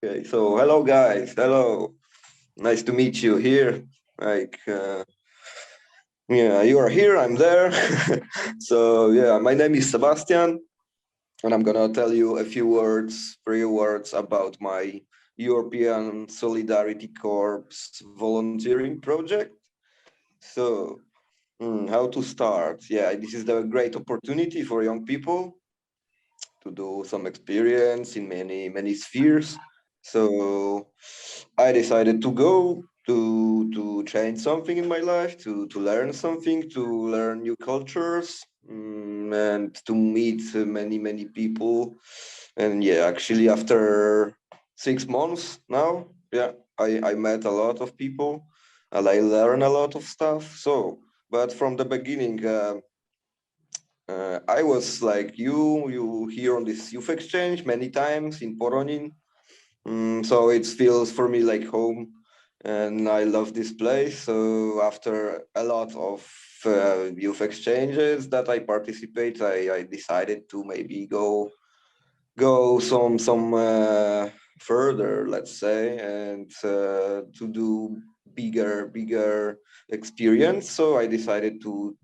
Okay, so hello guys, hello. Nice to meet you here. Like, yeah, you are here, I'm there. So yeah, my name is Sebastian, and I'm gonna tell you a few words about my European Solidarity Corps volunteering project. So, how to start? Yeah, this is a great opportunity for young people to do some experience in many spheres. So I decided to go to change something in my life, to learn something, to learn new cultures, and to meet many people. And yeah, actually after 6 months now, yeah, I met a lot of people and I learned a lot of stuff. So, but from the beginning. I was like you here on this youth exchange many times in Poronin, so it feels for me like home, and I love this place. So after a lot of youth exchanges that I participate, I decided to maybe go some further, let's say, and to do bigger experience. So I decided to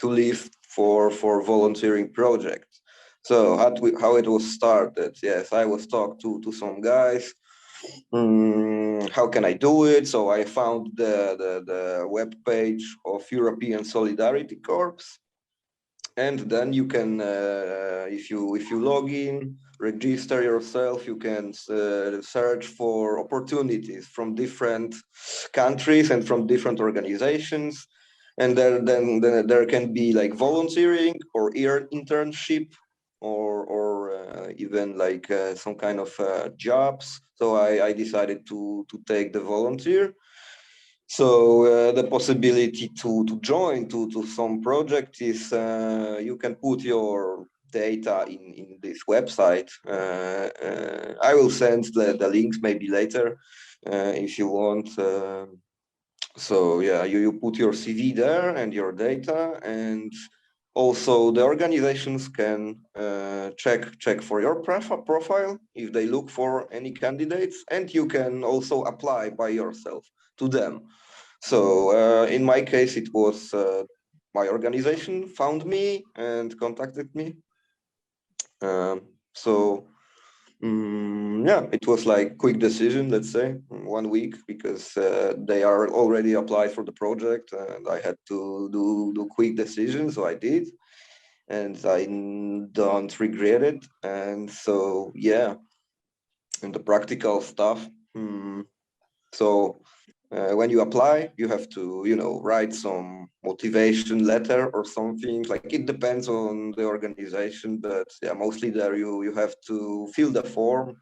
leave for volunteering projects. So how it was started? Yes, I was talked to some guys. How can I do it? So I found the web page of European Solidarity Corps, and then you can if you log in, register yourself, you can search for opportunities from different countries and from different organizations, and then there can be like volunteering or internship or even like some kind of jobs. So I decided to take the volunteer. So the possibility to join to some project is you can put your data in this website. I will send the links maybe later if you want. So yeah, you put your CV there and your data, and also the organizations can check for your profile if they look for any candidates, and you can also apply by yourself to them. So in my case, it was my organization found me and contacted me. So yeah, it was like quick decision, let's say, 1 week, because they are already applied for the project, and I had to do quick decision, so I did, and don't regret it. And so yeah, and the practical stuff. So when you apply, you have to, write some motivation letter or something. Like it depends on the organization, but yeah, mostly there you have to fill the form,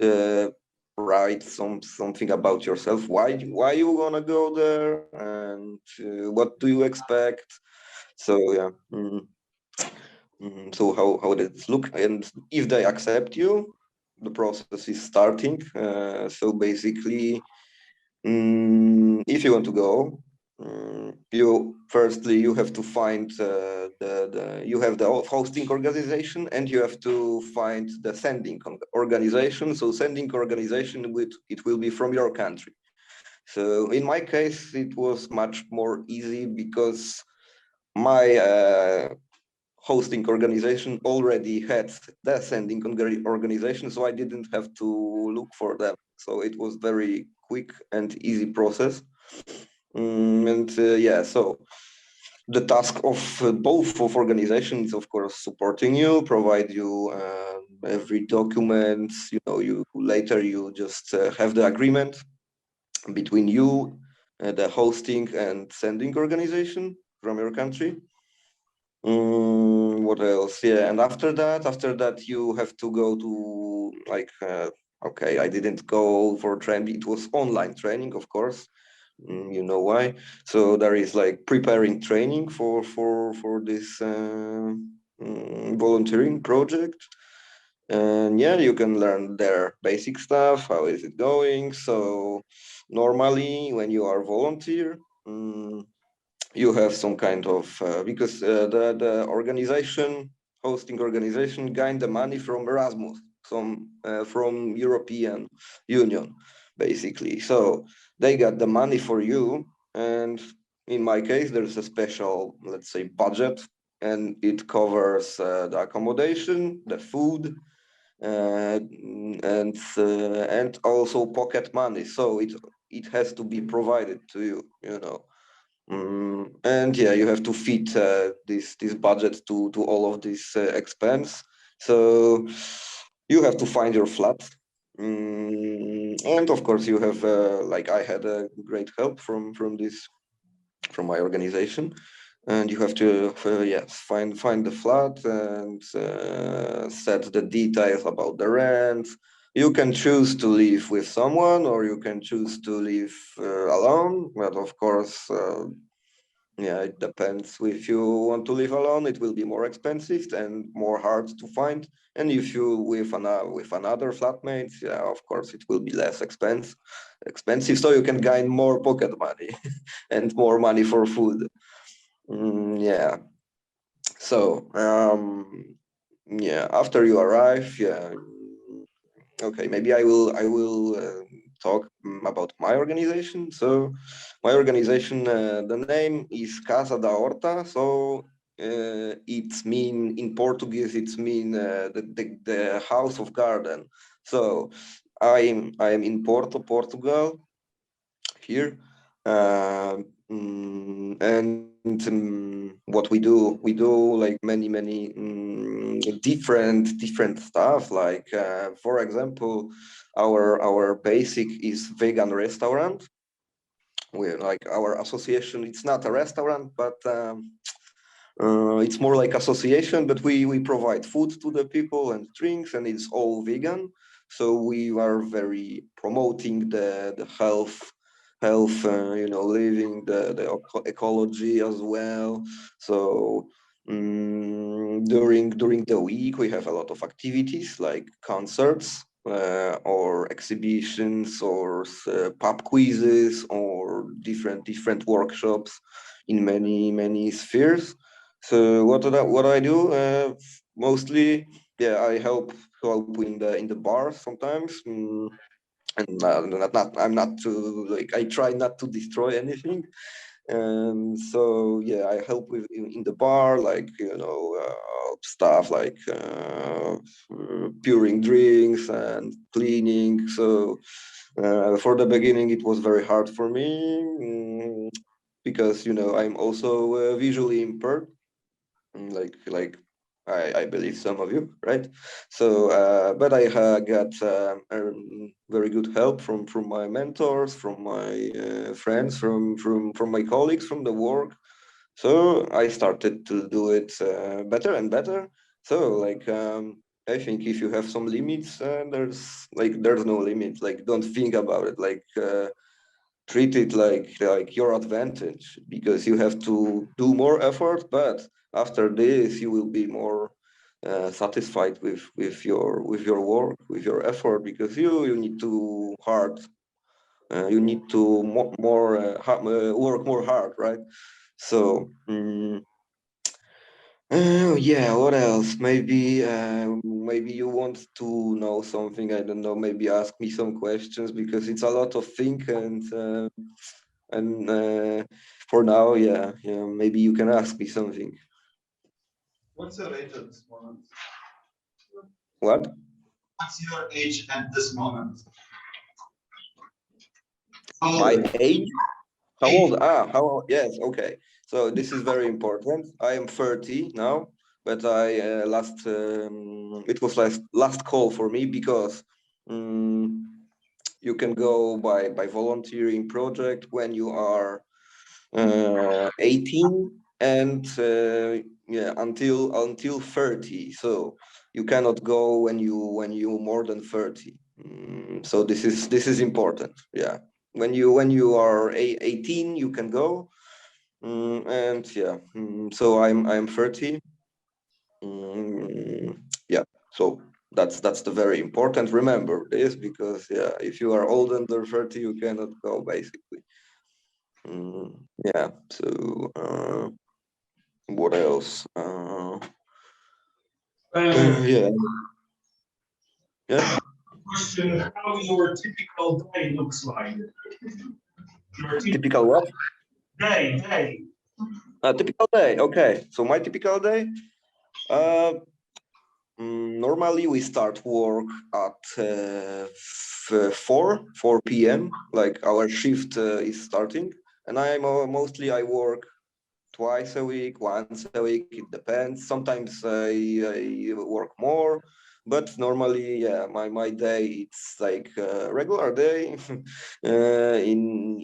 uh, write something about yourself, why you wanna go there, and what do you expect. So yeah. So how does it look? And if they accept you, the process is starting. So basically, if you want to go, you have to find you have the hosting organization, and you have to find the sending organization. So sending organization, it will be from your country. So in my case, it was much more easy because my hosting organization already had the sending organization, so I didn't have to look for them. So it was very quick and easy process. And yeah, so the task of both of organizations, of course, supporting you, provide you every document. You later you just have the agreement between you, the hosting and sending organization from your country. What else? Yeah, and after that, you have to go to like, okay, I didn't go for training. It was online training, of course. You know why? So there is like preparing training for this volunteering project, and yeah, you can learn their basic stuff. How is it going? So normally, when you are volunteer. You have some kind of because the organization hosting organization gained the money from Erasmus. from European Union, basically. So they got the money for you, and in my case, there's a special, let's say, budget, and it covers the accommodation, the food, uh, and also pocket money. So it has to be provided to you, you know. And yeah, you have to fit this budget to all of this expense. So you have to find your flat. And of course, you have like I had a great help from my organization, and you have to yes find the flat and set the details about the rent. You can choose to live with someone, or you can choose to live alone, but of course yeah, it depends. If you want to live alone, it will be more expensive and more hard to find. And if you with another flatmate, yeah, of course, it will be less expensive. So you can gain more pocket money and more money for food. Yeah. So yeah, after you arrive, yeah, okay, maybe I will talk about my organization. So my organization, the name is Casa da Horta. So it's mean in Portuguese. It's mean the house of garden. So I'm in Porto, Portugal here. And what we do like many different stuff. Like for example, our basic is vegan restaurant. We like our association. It's not a restaurant, but it's more like association. But we provide food to the people and drinks, and it's all vegan. So we are very promoting the health, living the ecology as well. So during the week we have a lot of activities like concerts or exhibitions or pub quizzes or different workshops in many spheres. So what I do mostly, yeah, I help in the bars sometimes. And I'm not to like I try not to destroy anything. So yeah, I help with in the bar, like stuff like pouring drinks and cleaning. So for the beginning, it was very hard for me, because I'm also visually impaired, like I believe some of you, right? So, but I got very good help from my mentors, from my friends, from my colleagues from the work. So I started to do it better and better. So like I think if you have some limits, there's no limit. Like don't think about it. Like treat it like your advantage, because you have to do more effort, but after this you will be more satisfied with your work, with your effort, because you need to hard you need to work more hard, right? So yeah, what else? Maybe you want to know something. I don't know. Maybe ask me some questions, because it's a lot of thing, and for now, yeah, maybe you can ask me something. What's your age at this moment? What? What's your age at this moment? How old My are you? age? How Age. old? How old? Yes, okay. So this is very important. I am 30 now, but it was last call for me, because um, you can go by volunteering project when you are 18, and yeah, until 30. So you cannot go when you more than 30. So this is important. Yeah, when you are 18, you can go. And yeah, so I'm 30. Yeah, so that's the very important. Remember this, because yeah, if you are older than 30, you cannot go, basically. Yeah. So what else? Uh, Yeah. Yeah. Question: how your typical day looks like? Your Typical what? day. A typical day. Okay. So my typical day. Uh, Normally we start work at 4 p.m. Like our shift is starting, and mostly I work twice a week, once a week. It depends. Sometimes I work more, but normally, yeah, my day it's like a regular day. When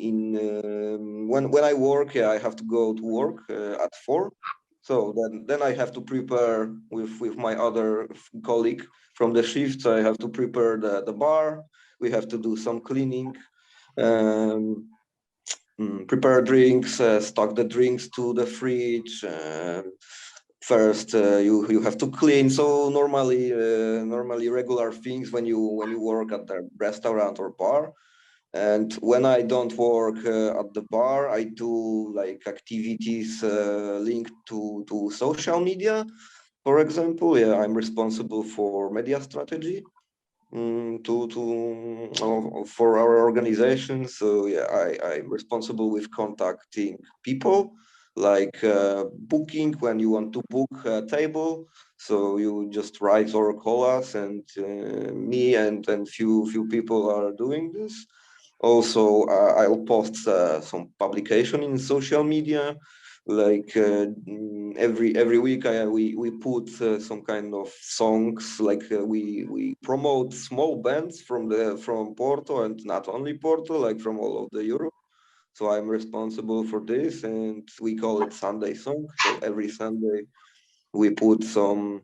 I work, yeah, I have to go to work at 4. So then I have to prepare with my other colleague from the shift. I have to prepare the bar. We have to do some cleaning. Um, Prepare drinks, stock the drinks to the fridge. First, you have to clean. So normally regular things when you work at the restaurant or bar. And when I don't work at the bar, I do like activities linked to social media. For example, yeah, I'm responsible for media strategy for our organization. So yeah, I'm responsible with contacting people, like booking when you want to book a table. So you just write or call us, and me and few people are doing this. Also, I'll post some publication in social media. Like every week, we put some kind of songs. Like we promote small bands from Porto, and not only Porto, like from all of the Europe. So I'm responsible for this, and we call it Sunday Song. So every Sunday we put some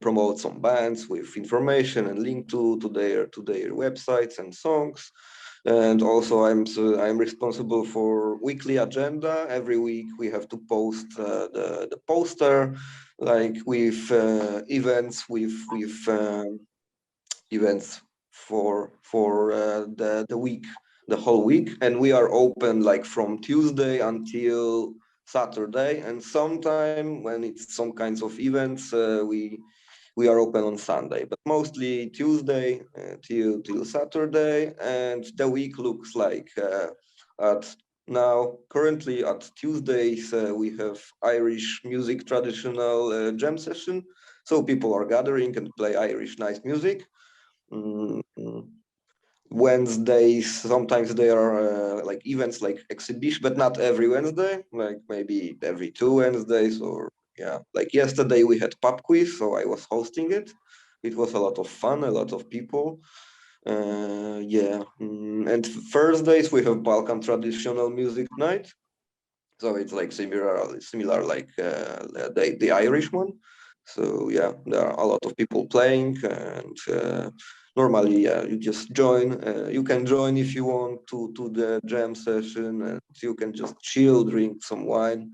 promote some bands with information and link to their websites and songs. And also I'm responsible for weekly agenda. Every week we have to post the poster, like with events for the week, the whole week. And we are open like from Tuesday until Saturday, and sometime when it's some kinds of events, we are open on Sunday, but mostly Tuesday till Saturday. And the week looks like at now currently at Tuesdays we have Irish music traditional jam session. So people are gathering and play Irish nice music. Mm, Wednesdays, sometimes there are like events like exhibition, but not every Wednesday, like maybe every 2 Wednesdays. Or yeah, like yesterday we had pub quiz, so I was hosting it. It was a lot of fun, a lot of people. And Thursdays we have Balkan traditional music night. So it's like similar like the Irish one. So yeah, there are a lot of people playing, and normally you just join. You can join if you want to the jam session, and you can just chill, drink some wine,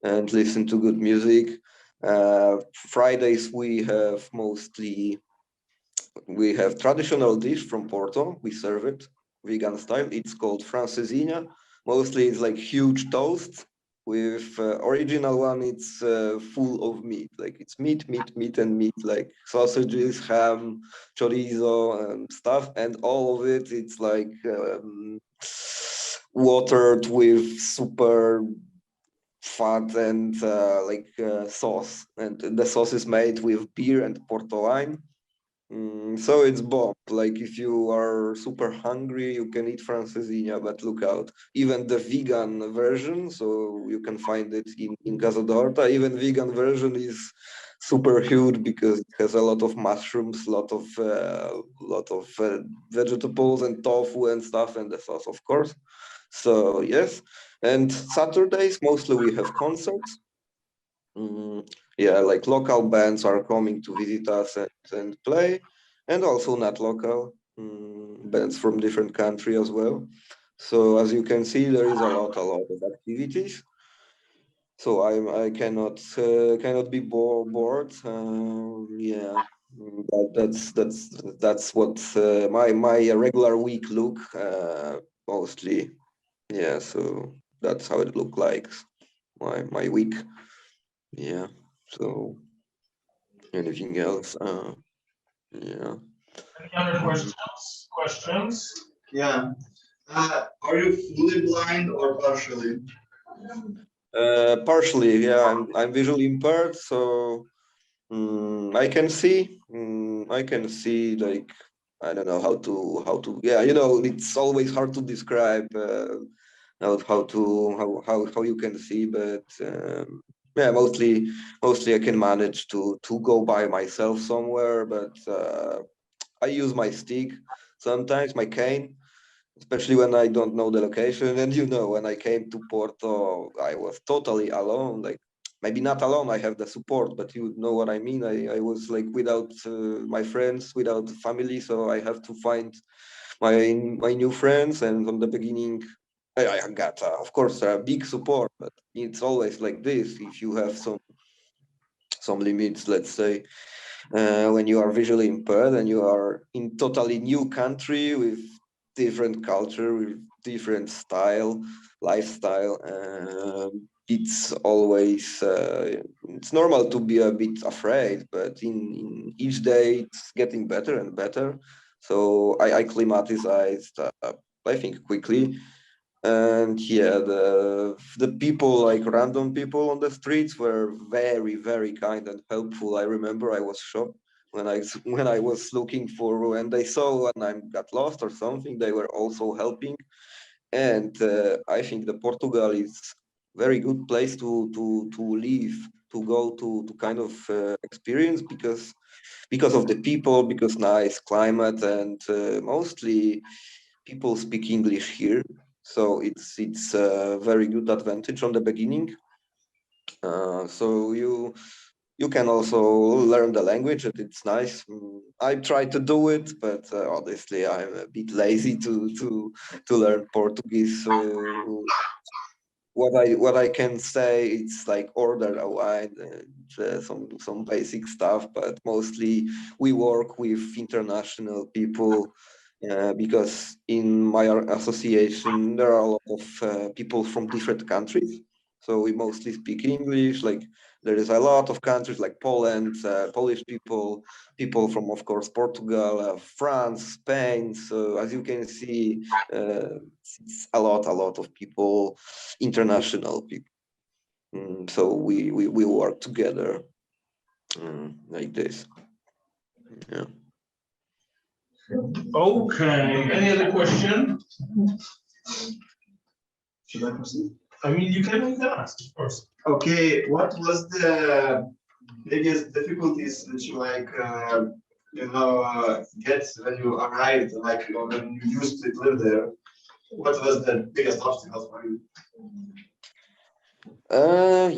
and listen to good music. Fridays we have traditional dish from Porto. We serve it vegan style. It's called francesinha. Mostly it's like huge toast with original one. It's full of meat. Like it's meat, and meat. Like sausages, ham, chorizo, and stuff. And all of it, it's like watered with super fat and sauce. And the sauce is made with beer and Porto wine. So it's bomb. Like if you are super hungry, you can eat francesinha, but look out. Even the vegan version, so you can find it in Casa d'Horta. Even vegan version is super huge because it has a lot of mushrooms, lot of vegetables and tofu and stuff, and the sauce, of course. So yes, and Saturdays mostly we have concerts. Yeah, like local bands are coming to visit us and play, and also not local bands from different country as well. So as you can see, there is a lot of activities. So I cannot be bored. Yeah, that's what my regular week look mostly. Yeah, so that's how it look like my week. Yeah. So Anything else? Yeah. Any other Mm. Questions? Yeah. Are you fully blind or partially? Partially, yeah. I'm visually impaired, so I can see. I can see, like, I don't know how to. Yeah, it's always hard to describe how you can see, but yeah, mostly I can manage to go by myself somewhere, but I use my stick sometimes, my cane, especially when I don't know the location. And when I came to Porto, I was totally alone. Like, maybe not alone, I have the support, but you know what I mean. I was like without my friends, without family, so I have to find my new friends. And from the beginning, I got, of course, a big support, but it's always like this. If you have some limits, let's say, when you are visually impaired and you are in totally new country with different culture, with different lifestyle. It's always it's normal to be a bit afraid, but in each day it's getting better and better. So I acclimatized, I think, quickly. And yeah, the people, like random people on the streets, were very, very kind and helpful. I remember I was shocked when when I was looking for, when they saw when I got lost or something, they were also helping. And I think the Portugal is very good place to live, to go to kind of experience, because of the people, because nice climate, and mostly people speak English here, so it's a very good advantage on the beginning. So you can also learn the language, and it's nice. I try to do it, but honestly, I'm a bit lazy to learn Portuguese. What I can say, it's like order a wine and some basic stuff, but mostly we work with international people, because in my association there are a lot of people from different countries. So we mostly speak English. Like, there is a lot of countries like Poland, Polish people from, of course, Portugal, France, Spain. So as you can see, it's a lot of people, international people. So we work together, like this. Yeah. Okay. Any other question? Should I proceed? I mean, you can ask, of course. Okay, what was the biggest difficulties that you get when you arrived, when you used to live there? What was the biggest obstacle for you?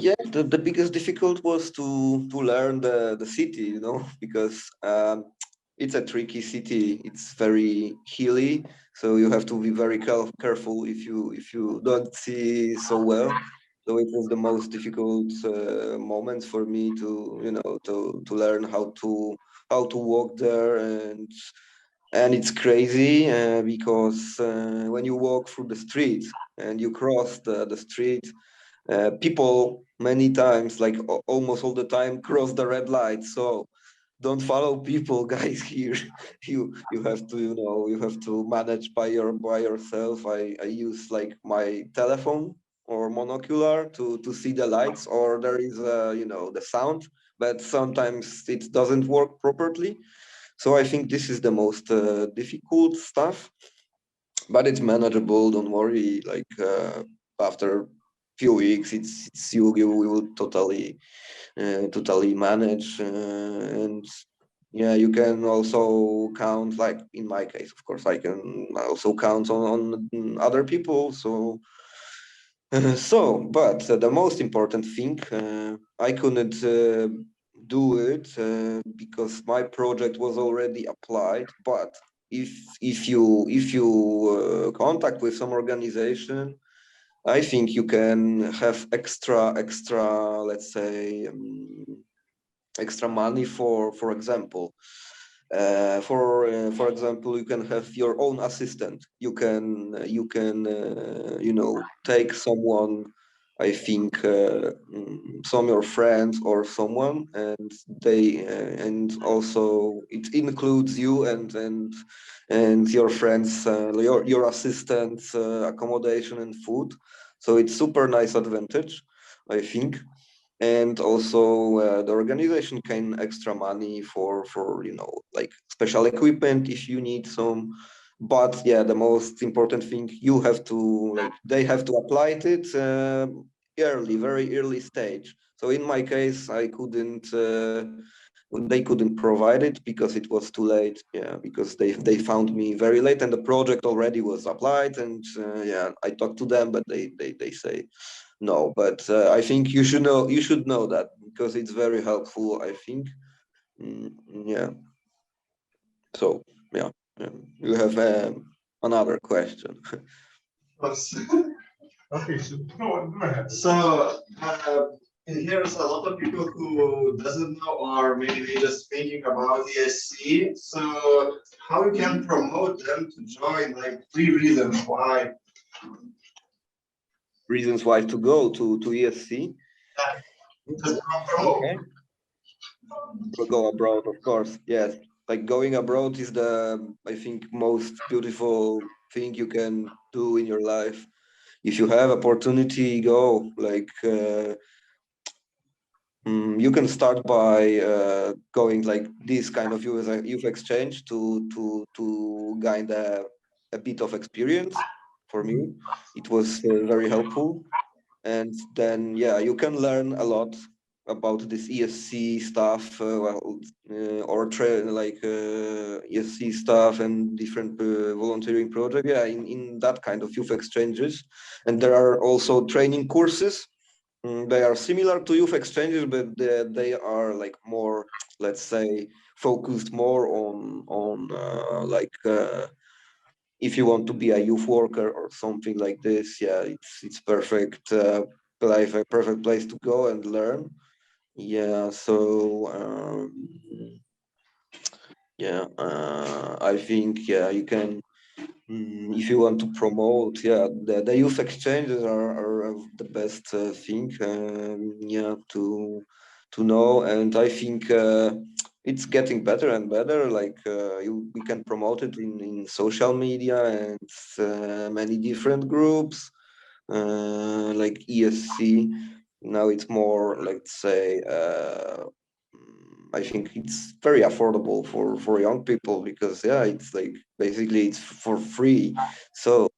Yeah, the biggest difficult was to learn the city, because it's a tricky city. It's very hilly, so you have to be very careful if you don't see so well. So it was the most difficult moments for me to learn how to walk there. And it's crazy, because when you walk through the street and you cross the street, people many times, like almost all the time, cross the red light. So don't follow people, guys. Here, you have to you have to manage by yourself. I use like my telephone or monocular to see the lights, or there is the sound, but sometimes it doesn't work properly. So I think this is the most difficult stuff, but it's manageable. Don't worry. Like, after few weeks, it's you will totally manage, and yeah, you can also count. Like in my case, of course, I can also count on other people. But the most important thing, I couldn't do it because my project was already applied. But if you contact with some organization, I think you can have extra, let's say, extra money. For example, for example, you can have your own assistant. You can take someone I think some your friends or someone, and they and also it includes you and your friends, your assistants, accommodation and food. So it's super nice advantage, I think. And also the organization can extra money for like special equipment if you need some. But yeah, the most important thing, you have to like they have to apply it very early stage. So in my case, I couldn't they couldn't provide it because it was too late. Yeah, because they found me very late and the project already was applied. And yeah, I talked to them, but they say no. But I think you should know that because it's very helpful, I think. Yeah. So yeah, you have another question. Okay, so go ahead. So here's a lot of people who doesn't know or maybe they just thinking about ESC. So how you can promote them to join? Like 3 reasons why. Reasons why to go to ESC. Just promote. Okay. Go abroad, of course. Yes. Like going abroad is the, I think, most beautiful thing you can do in your life. If you have opportunity, go. Like you can start by going like this kind of youth exchange to gain a bit of experience. For me, it was very helpful. And then yeah, you can learn a lot about this ESC stuff, ESC stuff and different volunteering project. Yeah, in that kind of youth exchanges, and there are also training courses. They are similar to youth exchanges, but they are like more, let's say, focused more on if you want to be a youth worker or something like this. Yeah, it's perfect a perfect place to go and learn. Yeah, so yeah, I think yeah you can if you want to promote. Yeah, the youth exchanges are the best thing. Yeah, to know, and I think it's getting better and better. Like we can promote it in social media and many different groups like ESC. Now it's more, let's say, I think it's very affordable for young people because yeah, it's like basically it's for free. So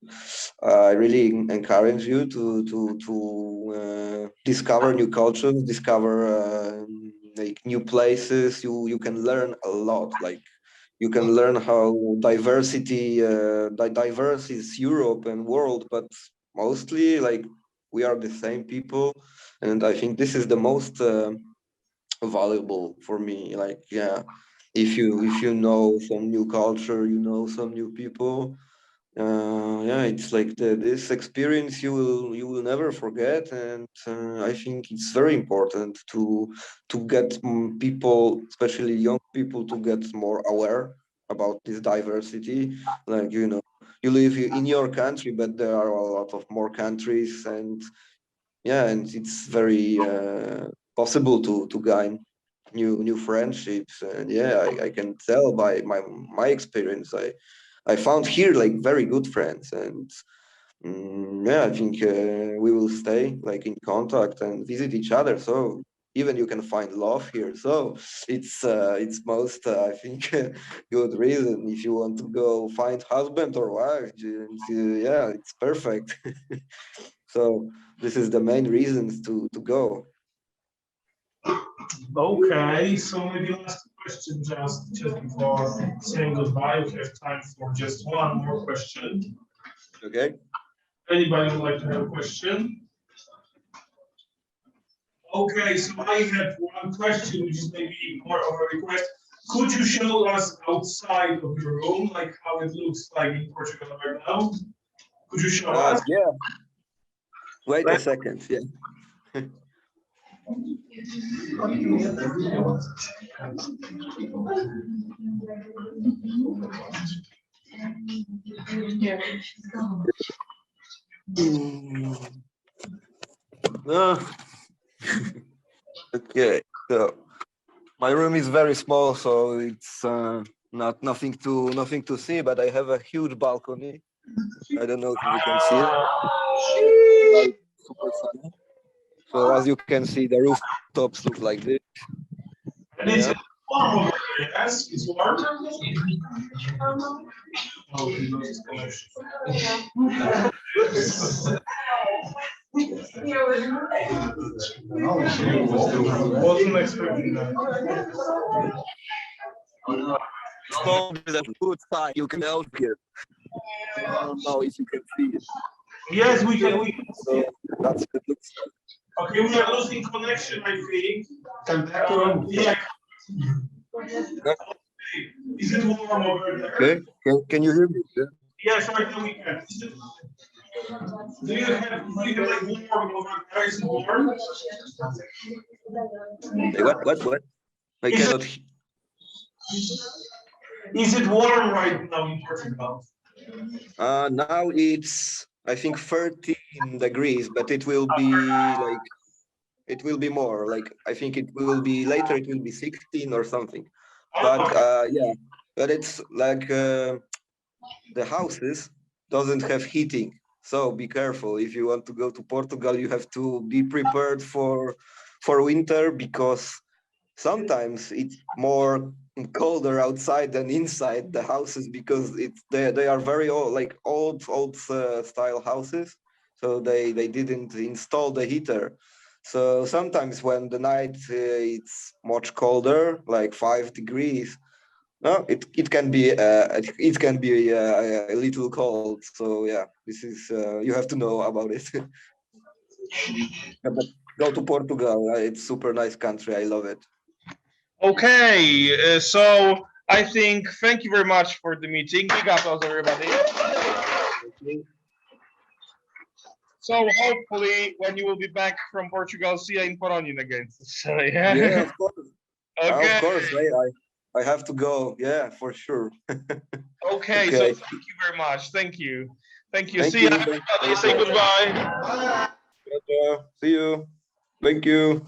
I really encourage you to discover new cultures, discover like new places. You can learn a lot. Like you can learn how diverse is Europe and world, but mostly like we are the same people, and I think this is the most valuable for me. Like yeah, if you know some new culture, you know some new people. Yeah, it's like this experience you will never forget, and I think it's very important to get people, especially young people, to get more aware about this diversity. Like you live in your country, but there are a lot of more countries, and yeah, and it's very possible to gain new friendships. And yeah, I can tell by my experience. I found here like very good friends, and yeah, I think we will stay like in contact and visit each other. So even you can find love here. So it's most I think good reason if you want to go find husband or wife. Yeah, it's perfect. So this is the main reasons to go. Okay, so maybe last question just before saying goodbye. We have time for just one more question. Okay. Anybody would like to have a question? Okay, so I have one question, which is maybe more of a request. Could you show us outside of your room, like how it looks like in Portugal right now? Could you show us? Yeah. Wait a second. Yeah. Okay, so my room is very small, so it's nothing to see, but I have a huge balcony. I don't know if you can see it. Like, super sunny. So as you can see, the rooftops look like this. And it's Yeah. warm over there, yes? It's warm? Oh, he knows his connection. Wasn't expecting that. So there's a good sign. You can help here. I don't know if you can see it. Yes, we can see So it. that's what it looks like. Okay, we are losing connection, I think. Come back to him. Yeah. Is it warm over there? Okay, can you hear me? Yeah. Yes, right now we can. Do you have like warm over there? Is it warm? Hey, what? I cannot. Is it warm right now in Portugal? Now it's I think 13 degrees, but it will be like it will be more. Like I think it will be later. It will be 16 or something. But yeah, but it's like the houses doesn't have heating, so be careful if you want to go to Portugal. You have to be prepared for winter because sometimes it's more colder outside than inside the houses because they are very old, like old style houses, so they didn't install the heater. So sometimes when the night it's much colder, like 5 degrees, no, it can be a little cold. So yeah, this is you have to know about it. But go to Portugal. It's super nice country. I love it. Okay, so I think thank you very much for the meeting. Big applause, everybody. So hopefully, when you will be back from Portugal, see you in Poronin again. So yeah. Yeah, of course. Okay. Of course. I have to go. Yeah, for sure. Okay. So Okay. thank you very much. Thank you. Thank you. Thank See you, you. everybody. Say goodbye. See you. Thank you.